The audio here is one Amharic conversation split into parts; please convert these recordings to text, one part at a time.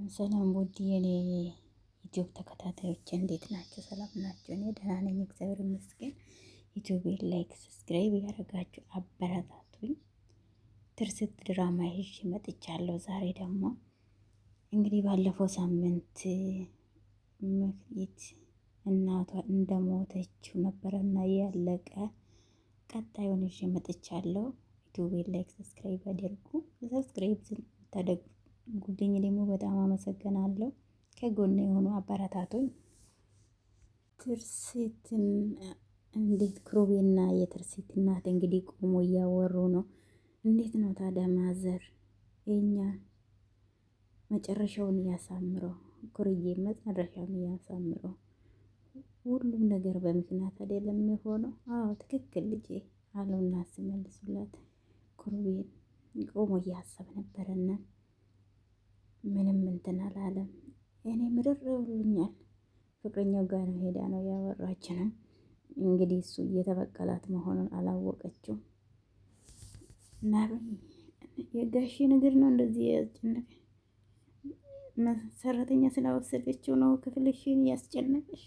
ሰላም ውድ የኔ ዩቲዩብ ተከታታዮች እንዴት ናቸው? ሰላም ናቸው? እኔ ደህና ነኝ፣ እግዚአብሔር ይመስገን። ዩቲዩቤን ላይክ፣ ሰብስክራይብ ያደረጋችሁ አበረታቱኝ። ትርሲት ድራማ ይዤ መጥቻለሁ። ዛሬ ደግሞ እንግዲህ ባለፈው ሳምንት መክሊት እናቷ እንደሞተችው ነበረና ያለቀ ቀጣዩን ይዤ መጥቻለሁ። ዩቲዩቤን ላይክ፣ ሰብስክራይብ አድርጉ። ሰብስክራይብ ታደርጉ ጉድኝ ደግሞ በጣም አመሰግናለሁ። ከጎን የሆኑ አበረታቱኝ። ትርሲትን እንዴት ክሩቤና የትርሲት እናት እንግዲህ ቆሞ እያወሩ ነው። እንዴት ነው ታዲያ ማዘር የኛ መጨረሻውን እያሳምረው፣ ኩርዬ መጨረሻውን እያሳምረው። ሁሉም ነገር በምክንያት አይደለም የሆነው። አዎ ትክክል ልጄ አሉና ሲመልሱላት ክሩቤን ቆሞ እያሰብ ነበረና ምንም እንትን አላለም። እኔ ምርር ብሎኛል። ፍቅረኛው ጋር ነው ሄዳ ነው ያወራች ነው እንግዲህ እሱ እየተበቀላት መሆኑን አላወቀችው። እና የጋሼ ነገር ነው እንደዚህ ያስጨነቀ ሰራተኛ ስላወሰደችው ነው ክፍልሽን ያስጨነቀሽ።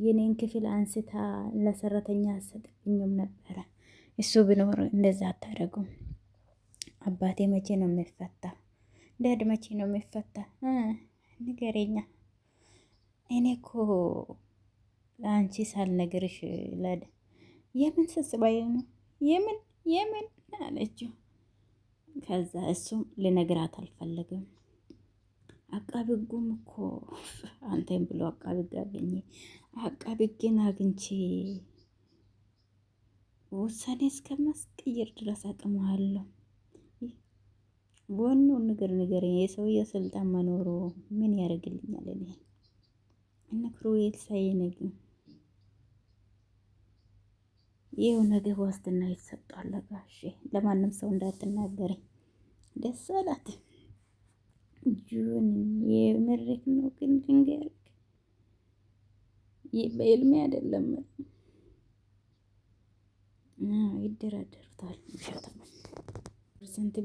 የኔን ክፍል አንስታ ለሰራተኛ አሰጥብኝም ነበረ። እሱ ብኖር እንደዛ አታደርጉም። አባቴ መቼ ነው የሚፈታ? ዳድ መቼ ነው የሚፈታ? ንገረኛ። እኔ እኮ ለአንቺ ሳልነግርሽ ለድ የምን ስስባይ ነው የምን አለችው። ከዛ እሱም ልነግራት አልፈለግም። አቃቢ ሕጉም እኮ አንተም ብሎ አቃቢ ሕግ አገኘ። አቃቢ ሕግን አግኝቼ ውሳኔ እስከማስቀየር ድረስ አቅምሃለሁ። ዋናውን ንገረኝ። የሰውዬው ስልጣን መኖሩ ምን ያደርግልኛል? እኔ እነ ክሩቤል ሳይነግ ይኸው ነገ ዋስትና ይሰጣል። ጋሼ ለማንም ሰው እንዳትናገረኝ። ደስ አላት። ጁን የምሬት ነው ግን ድንገር በዕልሜ አይደለም ይደራደሩታል። ፐርሰንት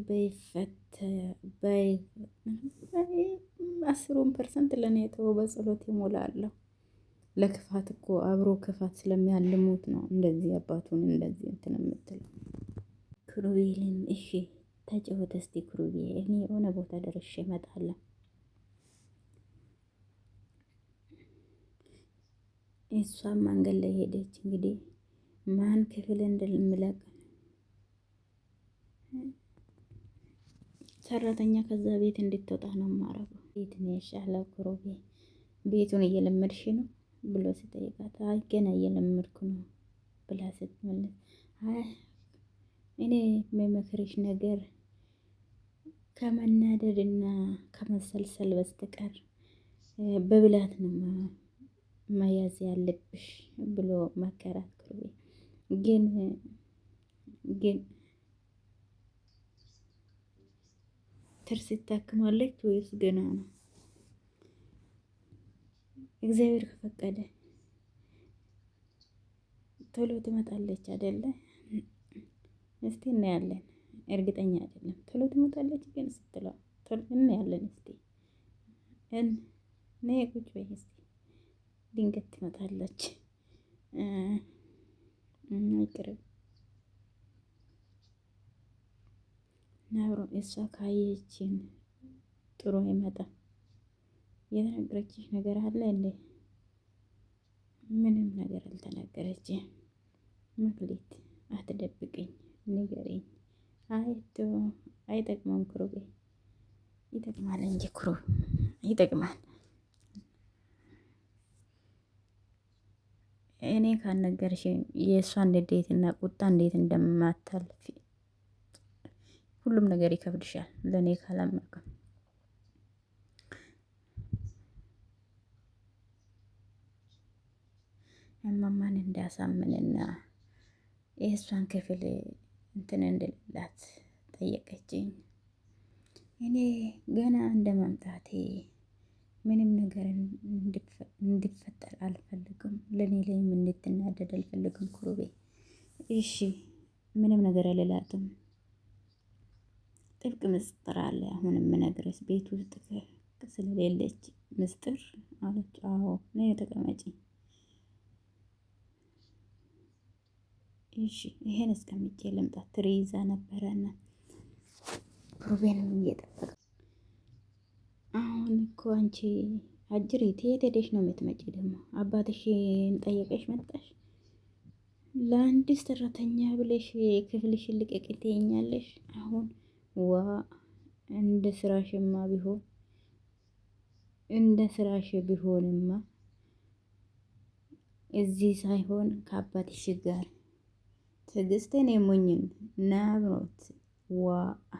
በይ 10% ለኔ ተው፣ በጸሎት ይሞላለሁ። ለክፋት እኮ አብሮ ክፋት ስለሚያልሙት ነው እንደዚህ አባቱን እንደዚህ እንትን የምትለው። ክሩቤልን እሺ ተጫወተ እስቲ ክሩቤ፣ እኔ የሆነ ቦታ ደርሼ እመጣለሁ። እሷም መንገድ ላይ ሄደች። እንግዲህ ማን ክፍል እንደምለቅ ሰራተኛ ከዛ ቤት እንድትወጣ ነው የማረገው። ቤት ነው የሻለው። ክሩቤ ቤቱን እየለመድሽ ነው ብሎ ሲጠይቃት አይ ገና እየለመድኩ ነው ብላ ስትመልስ አይ እኔ የምመክርሽ ነገር ከመናደድና ከመሰልሰል በስተቀር በብላት ነው መያዝ ያለብሽ ብሎ መከራት። ክሩቤ ግን ትርሲት ታክማለች ወይስ ገና ነው? እግዚአብሔር ከፈቀደ ቶሎ ትመጣለች አይደለ? እስቲ እናያለን። እርግጠኛ አይደለም ቶሎ ትመጣለች ግን ስትለው ቶሎ እናያለን። እስቲ ነይ ቁጭ በይ እስቲ ድንገት ትመጣለች። አይቅርም ነብሮ እሷ ካየችን ጥሩ አይመጣም። የተነገረችሽ ነገር አለ እንዴ? ምንም ነገር አልተናገረችም። መክሊት አትደብቅኝ፣ ንገረኝ። አይቶ አይጠቅመም ክሩቤ። ይጠቅማል እንጂ ክሩብ ይጠቅማል። እኔ ካልነገርሽ የእሷን ንዴትና ቁጣ እንዴት እንደማታልፊ ሁሉም ነገር ይከብድሻል። ለእኔ ካላመንኩ እማማን እንዳሳምንና የእሷን ክፍል እንትን እንድልላት ጠየቀችኝ። እኔ ገና እንደ መምጣቴ ምንም ነገር እንዲፈጠር አልፈልግም። ለኔ ላይም እንድትናደድ አልፈልግም ክሩቤ። እሺ ምንም ነገር አልላትም። ጥብቅ ምስጢር አለ። አሁን የምነግርሽ ቤት ውስጥ ስለሌለች ምስጢር አለች። አዎ ነይ ተቀመጪ። እሺ ይሄን እስከምጬ ልምጣ። ትሪ ይዛ ነበረና ሩቤንም እየጠበቀ አሁን እኮ አንቺ አጅሬት የት ሄደሽ ነው የምትመጪ? ደግሞ አባትሽን ጠየቀሽ መጣሽ? ለአንድ ሰራተኛ ብለሽ ክፍልሽን ልቀቂ ትይኛለሽ? አሁን ዋ እንደ ስራሽማ ቢሆን እንደ ስራሽ ቢሆንማ እዚህ ሳይሆን ከአባትሽ ጋር ትዕግስትን የሞኝን ናብሮት ዋ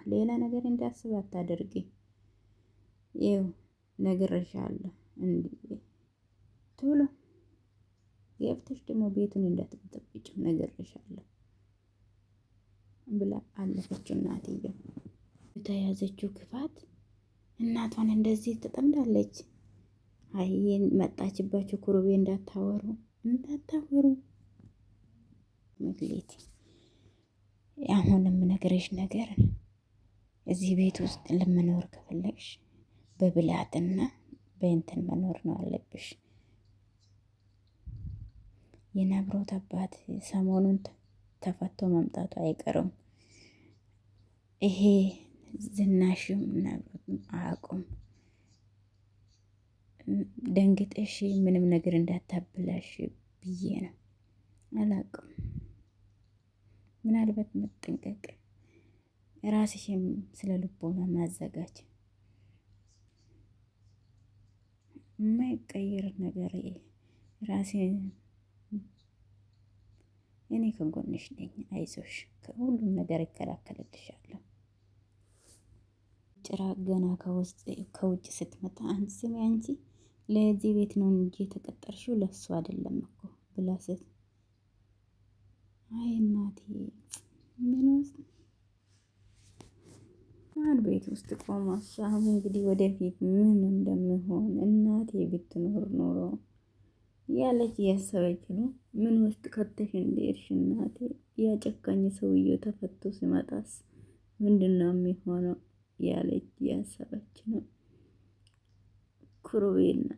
ሌላ ነገር እንዳስብ አታደርጊ። ይው ነግሬሻለሁ። እንዴ ቶሎ ገብተሽ ደግሞ ቤቱን እንዳትጠብቂው ነግሬሻለሁ ብላ አለፈችው። እናትየው የተያዘችው ክፋት እናቷን እንደዚህ ትጠምዳለች። አይ መጣችባችሁ ኩሩቤ እንዳታወሩ መግሌት አሁን የምነግርሽ ነገር እዚህ ቤት ውስጥ ለመኖር ከፈለግሽ በብልሃትና በእንትን መኖር ነው አለብሽ። የናብሮት አባት ሰሞኑን ተፈቶ መምጣቱ አይቀርም። ይሄ ዝናሽም ናብሮትም አያውቁም። ደንግጠሽ ምንም ነገር እንዳታብላሽ ብዬ ነው። አላውቅም። ምናልባት መጠንቀቅ ራስሽም ስለ ልቦና ማዘጋጅ የማይቀየር ነገር ራሴ እኔ ከጎንሽ ነኝ። አይዞሽ፣ ከሁሉም ነገር ይከላከልልሻለሁ። ጭራቅ ገና ከውጭ ስትመጣ አንቺ ስሚ አንቺ ለዚህ ቤት ነው እንጂ የተቀጠርሽው ለሱ አይደለም እኮ ብላ ስትል አይ እናቴ ምን ውስጥ ማን ቤት ውስጥ ቆማ አሁን እንግዲህ ወደፊት ምን እንደምሆን እናቴ ብትኖር ኖሮ ያለች እያሰበች ነው። ምን ውስጥ ከተሽ እንደሄድሽ እናቴ ያጨካኝ ሰውዬው ተፈቶ ሲመጣስ ምንድነው የሚሆነው ያለች እያሰበች ነው። ኩሩቤና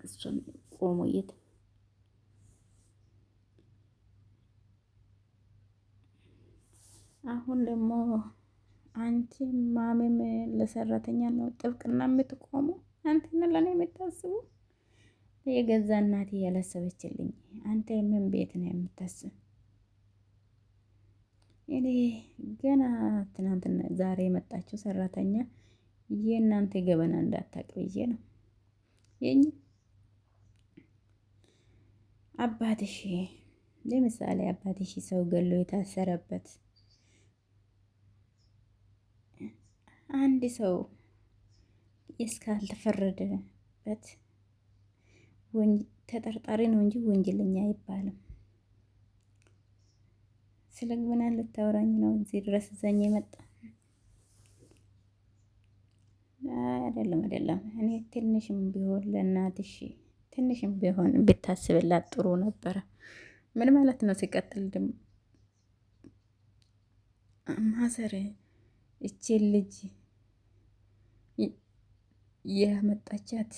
እሷም ቆሞ አሁን ደግሞ አንቺ ማሜም ለሰራተኛ ነው ጥብቅና የምትቆሙ አንተና ለኔ የምታስቡ የገዛ እናቴ ያላሰበችልኝ አንተ ምን ቤት ነው የምታስብ? እኔ ገና ትናንትና ዛሬ የመጣችው ሰራተኛ የእናንተ ገበና እንዳታውቅ ብዬ ነው። የኝ አባትሽ ለምሳሌ አባትሽ ሰው ገሎ የታሰረበት አንድ ሰው እስካልተፈረደበት ተጠርጣሪ ነው እንጂ ወንጀለኛ አይባልም። ስለ ግብና ልታወራኝ ነው እዚህ ድረስ ዘኝ የመጣ አይደለም። እኔ ትንሽም ቢሆን ለእናትሽ ትንሽም ቢሆን ብታስብላት ጥሩ ነበረ። ምን ማለት ነው? ሲቀጥል ደግሞ ማዘር እቺን ልጅ የመጣቻት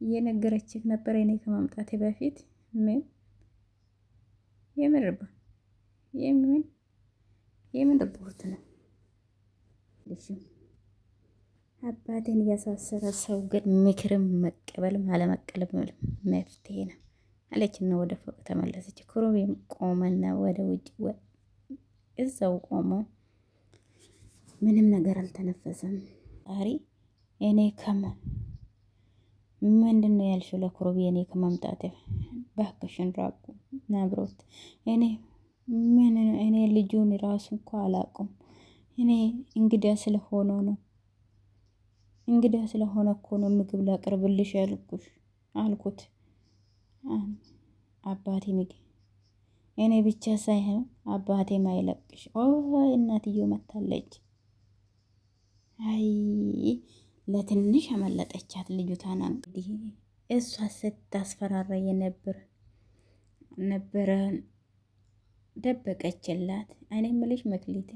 እየነገረችህ ነበር እኔ ከማምጣቴ በፊት ምን የምርባ የምን ሪፖርት ነው? አባቴን እያሳሰረ ሰው ግን ምክርም መቀበልም አለመቀበልም መፍትሄ ነው አለችና ወደ ፎቅ ተመለሰች። ኩሩቤም ቆመና ወደ ውጭ እዛው ቆሞ ምንም ነገር አልተነፈሰም። ዛሬ እኔ ምንድነው ያልሽው ለኩሩቤ? እኔ ከመምጣቴ ባክሽን ራቁ ናብሮት እኔ ልጁን ራሱ እንኳ አላውቅም። እኔ እንግዳ ስለሆነ እኮ ነው ምግብ ላቅርብልሽ አልኩት። አባቴ ምግብ እኔ ብቻ ሳይሆን አባቴም አይለቅሽ። እናትየው መታለች። አይ ለትንሽ አመለጠቻት ልጅቷን። እንግዲህ እሷ ስታስፈራራ ነበረ ደበቀችላት። እኔ የምልሽ መክሊት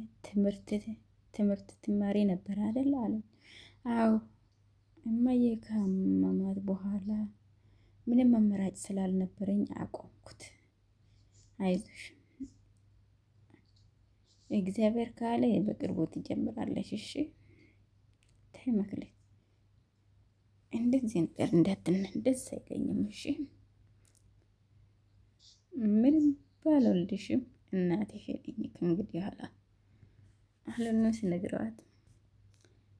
ትምህርት ትማሪ ነበር አይደል አለ። አዎ እማዬ ካመማት በኋላ ምንም አማራጭ ስላልነበረኝ አቆምኩት። አይዞሽ እግዚአብሔር ካለ በቅርቡ ትጀምራለሽ። እሺ ተይ መክሊት፣ እንደዚህ ነገር ደስ አይለኝም። እሺ ምንም ባልወልድሽም እናትሽ ነኝ ከእንግዲህ ኋላ አለና ሲነግረዋት፣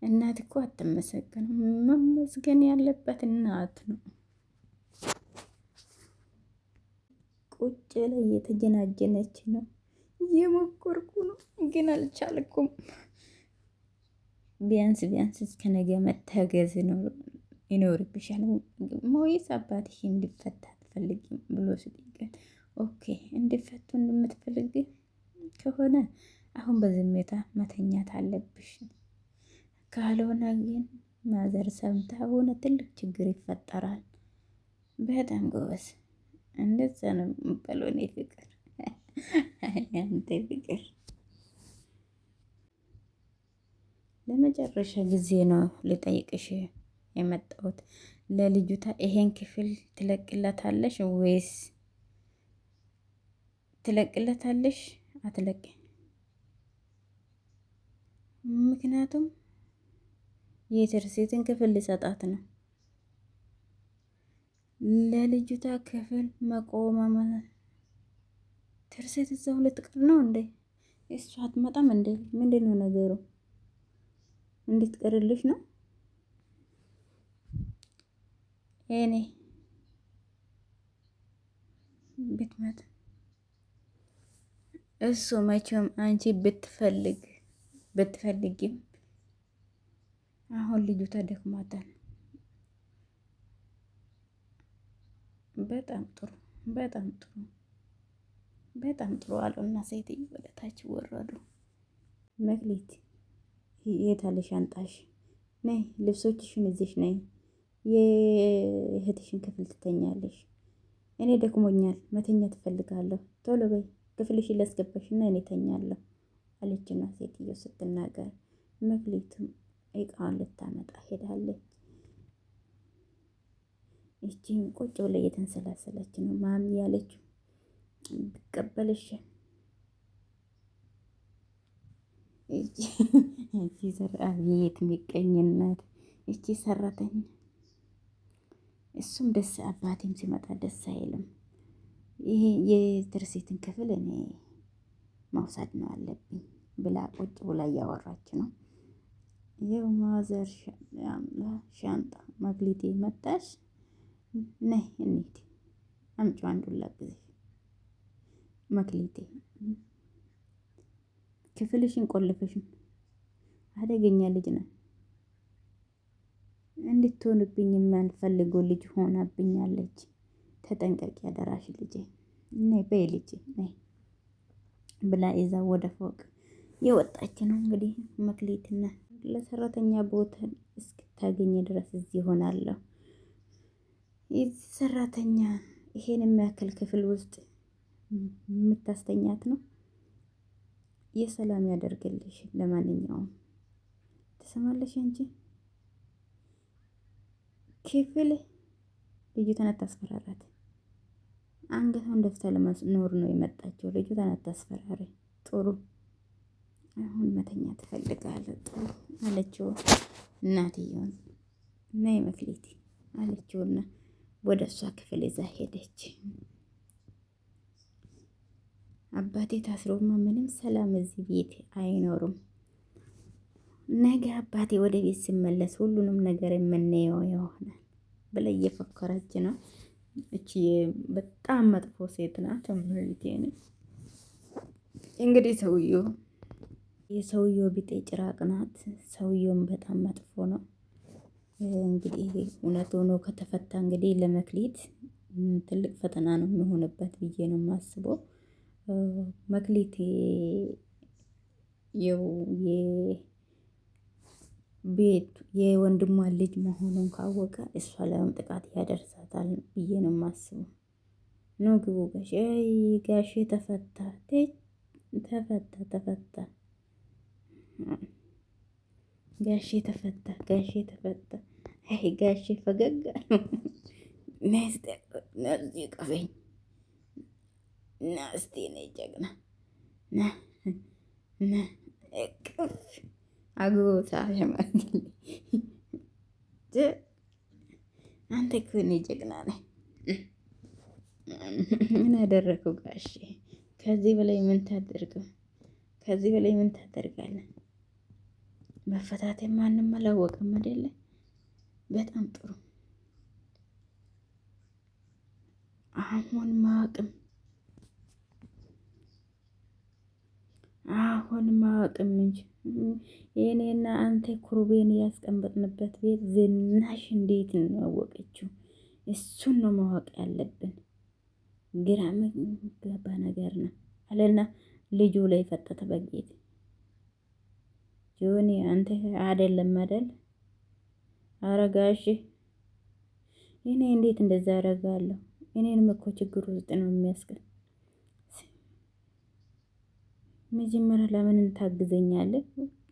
እናት እኮ አትመሰገንም፣ መመስገን ያለበት እናት ነው። ቁጭ ላይ እየተጀናጀነች ነው። እየሞከርኩ ነው ግን አልቻልኩም። ቢያንስ እስከ ነገ መታገዝ ነው ይኖርብሻል። ወይስ አባትሽ እንዲፈታ አትፈልጊም ብሎ ሲጠይቃት፣ ኦኬ እንዲፈቱ እንደምትፈልግ ከሆነ አሁን በዝምታ መተኛት አለብሽ። ካልሆነ ግን ማዘር ሰምታ ሆነ ትልቅ ችግር ይፈጠራል። በጣም ጎበዝ፣ እንደዛ ነው የሚባለው። እኔ ፍቅር አንተ ፍቅር ለመጨረሻ ጊዜ ነው ልጠይቅሽ የመጣሁት። ለልጁታ ይሄን ክፍል ትለቅለታለሽ ወይስ ትለቅለታለሽ? አትለቅ። ምክንያቱም የትርሲትን ክፍል ሊሰጣት ነው። ለልጅቷ ክፍል መቆመ ትርሲት እዛው ልትቀር ነው እንዴ? እሷ አትመጣም እንዴ? ምንድን ነው ነገሩ? እንድትቀርልሽ ነው? እኔ ብትመጣ እሱ መቼም አንቺ ብትፈልጊም አሁን ልጁ ተደክሟታል። በጣም ጥሩ በጣም ጥሩ በጣም ጥሩ አሉና ሴትዮ ወደ ታች ወረዱ። መክሊት የት አለ ሻንጣሽ? ነይ ልብሶችሽን እዚሽ ነይ። የእህትሽን ክፍል ትተኛለሽ። እኔ ደክሞኛል መተኛ ትፈልጋለሁ። ቶሎ በይ ክፍልሽን ላስገባሽና እኔ ተኛለሁ አለችና ሴትዮ ስትናገር መክሊትም እቃዋን ልታመጣ ሄዳለች። እቺም ቁጭ ብላ እየተንሰላሰለች ነው። ማሚ ያለችው ብቀበልሽ እቺ አቤት ሚቀኝነት እቺ ሰራተኛ። እሱም ደስ አባቴም ሲመጣ ደስ አይልም። ይሄ የትርሲትን ክፍል እኔ መውሰድ ነው አለብኝ ብላ ቁጭ ብላ እያወራች ነው። ይኸው ማዘር ሻንጣ መክሊቴ መጣሽ? ነይ እንሂድ። አምጪው አንዱን ላግዝሽ። መክሊቴ ክፍልሽን ቆልፈሽም አደገኛ ልጅ ነው። እንድትሆንብኝ የማልፈልገው ልጅ ሆናብኛለች። ተጠንቀቂ አደራሽ ልጄ። ነይ በይ ልጄ ነይ ብላ ይዛ ወደ ፎቅ የወጣች ነው። እንግዲህ መክሊትና ለሰራተኛ ቦታ እስክታገኝ ድረስ እዚህ ይሆናለሁ። የዚህ ሰራተኛ ይሄን የሚያክል ክፍል ውስጥ የምታስተኛት ነው። የሰላም ያደርግልሽ። ለማንኛውም ትሰማለሽ እንጂ ክፍል ልጅቷን አታስፈራራት። አንገቷን ደፍታ ለመኖር ነው የመጣችው። ልጅቷን አታስፈራሪ። ጥሩ አሁን መተኛ ትፈልጋለህ? ጥሩ አለችው እናትየውን። ነይ መክሊት አለችውና ወደ እሷ ክፍል ይዛ ሄደች። አባቴ ታስሮማ ምንም ሰላም እዚህ ቤት አይኖርም። ነገ አባቴ ወደ ቤት ሲመለስ ሁሉንም ነገር የምናየው ይሆናል ብላ እየፈከረች ነው። እቺ በጣም መጥፎ ሴት ናት። እንግዲህ የሰውየው ቢጤ ጭራቅ ናት። ሰውየውም በጣም መጥፎ ነው። እንግዲህ እውነት ሆኖ ከተፈታ እንግዲህ ለመክሊት ትልቅ ፈተና ነው የሚሆንበት ብዬ ነው የማስበው። መክሊት ቤት የወንድሟን ልጅ መሆኑን ካወቀ እሷ ላይም ጥቃት ያደርሳታል ብዬ ነው የማስበው። ኑ ግቡ ጋሼ። አይ ጋሼ ተፈታ ተፈታ ተፈታ ጋሼ ተፈታ ጋሼ ተፈታ። አይ ጋሼ ፈገግ አሉ። ነስቲ ቀፈኝ ናስቲ ነይ ጀግና ና ና እቅፍ አግቦታ ሽማግሌ አንተ እኮ እኔ ጀግና ነህ። ምን አደረገው ጋሼ? ከዚህ በላይ ምን ታደርገው? ከዚህ በላይ ምን ታደርጋለህ? መፈታቴ ማንም አላወቀም አይደለ? በጣም ጥሩ። አሁን ማወቅም እንጂ የኔና አንተ ኩሩቤን ያስቀመጥንበት ቤት ዝናሽ እንዴት ነው ያወቀችው? እሱን ነው ማወቅ ያለብን። ግራ የሚገባ ነገር ነው አለና ልጁ ላይ ፈጠጠ በጌት ጆኒ አንተ አይደለም አይደል? አረጋሽ እኔ እንዴት እንደዛ አረጋለሁ? እኔንም እኮ ችግር ውስጥ ነው የሚያስገኝ። መጀመሪያ ለምን ታግዘኛለህ?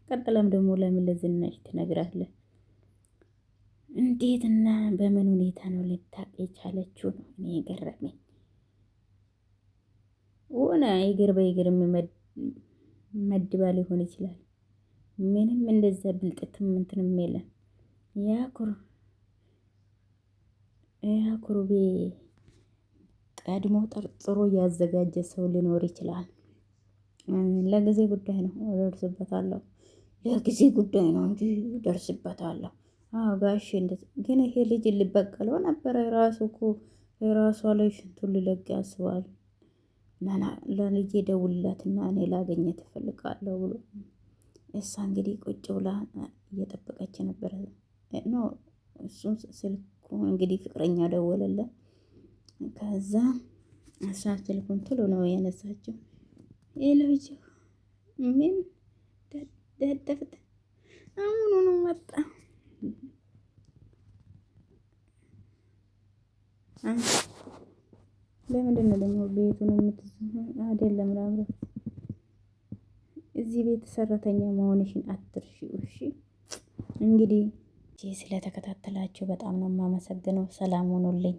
ቀጥለም ደግሞ ለምን ለዝናሽ ትነግራለህ? እንዴትና በምን ሁኔታ ነው ልታውቅ የቻለችው ነው እኔ የገረመኝ። ሆነ እግር በእግር መድባ ሊሆን ይችላል። ምንም እንደዛ ብልጥትም እንትንም የለም። ያ ኩሩቤ ቀድሞ ጠርጥሮ ያዘጋጀ ሰው ሊኖር ይችላል። ለጊዜ ጉዳይ ነው እደርስበታለሁ። ለጊዜ ጉዳይ ነው እንጂ እደርስበታለሁ። አዎ ጋሼ ግን ይሄ ልጅ ሊበቀለው ነበረ። ራሱ እኮ የራሷ ላይ ሽንቱን ሊለቅ ያስባል። ለልጄ ደውልላትና እኔ ላገኘት እፈልጋለሁ ብሎ እሷ እንግዲህ ቁጭ ብላ እየጠበቀች ነበረ። ኖ እሱን ስልኩን እንግዲህ ፍቅረኛ ደወለለት። ከዛ እሷ ስልኩን ቶሎ ነው ያነሳችው። ልጅ ምን ደደፍት አሁኑኑ መጣ። ለምንድን ነው ደግሞ ቤቱን የምትይዘው? አይደለም ላምሮት እዚህ ቤት ሰራተኛ መሆንሽን አትርሺው። እሺ እንግዲህ ስለተከታተላችሁ በጣም ነው የማመሰግነው። ሰላም ሆኖልኝ